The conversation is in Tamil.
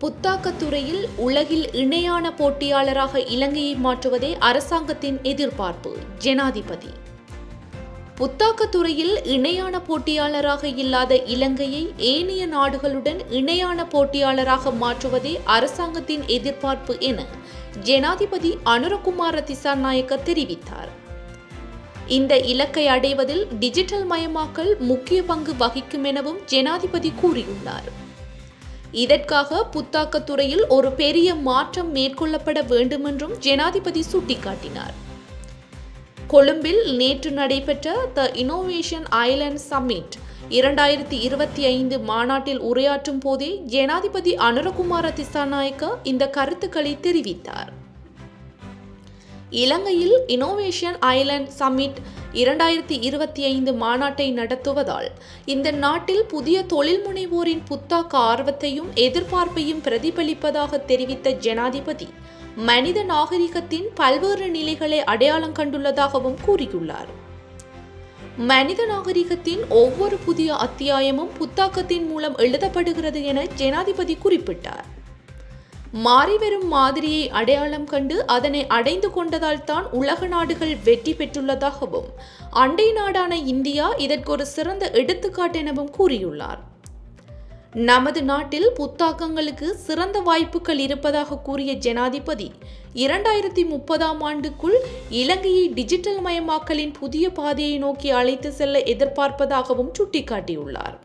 புத்தாக்கத்துறையில் உலகில் இணையான போட்டியாளராக இலங்கையை மாற்றுவதே அரசாங்கத்தின் எதிர்பார்ப்பு. ஜனாதிபதி. புத்தாக்கத்துறையில் இணையான போட்டியாளராக இல்லாத இலங்கையை ஏனைய நாடுகளுடன் இணையான போட்டியாளராக மாற்றுவதே அரசாங்கத்தின் எதிர்பார்ப்பு என ஜனாதிபதி அனுரகுமார திசாநாயக்க தெரிவித்தார். இந்த இலக்கை அடைவதில் டிஜிட்டல் மயமாக்கல் முக்கிய பங்கு வகிக்கும் எனவும் ஜனாதிபதி கூறியுள்ளார். இதற்காக புத்தாக்கத்துறையில் ஒரு பெரிய மாற்றம் மேற்கொள்ளப்பட வேண்டுமென்றும் ஜனாதிபதி சுட்டிக்காட்டினார். கொழும்பில் நேற்று நடைபெற்ற த இன்னோவேஷன் ஐலண்ட் சம்மிட் 2025 மாநாட்டில் உரையாற்றும் போதே ஜனாதிபதி அனுரகுமார திசாநாயக்க இந்த கருத்துக்களை தெரிவித்தார். இலங்கையில் இன்னோவேஷன் ஐலண்ட் சம்மிட் 2025 மாநாட்டை நடத்துவதால் இந்த நாட்டில் புதிய தொழில் முனைவோரின் புத்தாக்க ஆர்வத்தையும் எதிர்பார்ப்பையும் பிரதிபலிப்பதாக தெரிவித்த ஜனாதிபதி மனித நாகரிகத்தின் பல்வேறு நிலைகளை அடையாளம் கண்டுள்ளதாகவும் கூறியுள்ளார். மனித நாகரிகத்தின் ஒவ்வொரு புதிய அத்தியாயமும் புத்தாக்கத்தின் மூலம் எழுதப்படுகிறது என ஜனாதிபதி குறிப்பிட்டார். மாறிவரும் மாதிரியை அடையாளம் கண்டு அதனை அடைந்து கொண்டதால் தான் உலக நாடுகள் வெற்றி பெற்றுள்ளதாகவும் அண்டை நாடான இந்தியா இதற்கு ஒரு சிறந்த எடுத்துக்காட்டு எனவும் கூறியுள்ளார். நமது நாட்டில் புத்தாக்கங்களுக்கு சிறந்த வாய்ப்புகள் இருப்பதாக கூறிய ஜனாதிபதி 2030ஆம் ஆண்டுக்குள் இலங்கையை டிஜிட்டல் மயமாக்கலின் புதிய பாதையை நோக்கி அழைத்து செல்ல எதிர்பார்ப்பதாகவும் சுட்டிக்காட்டியுள்ளார்.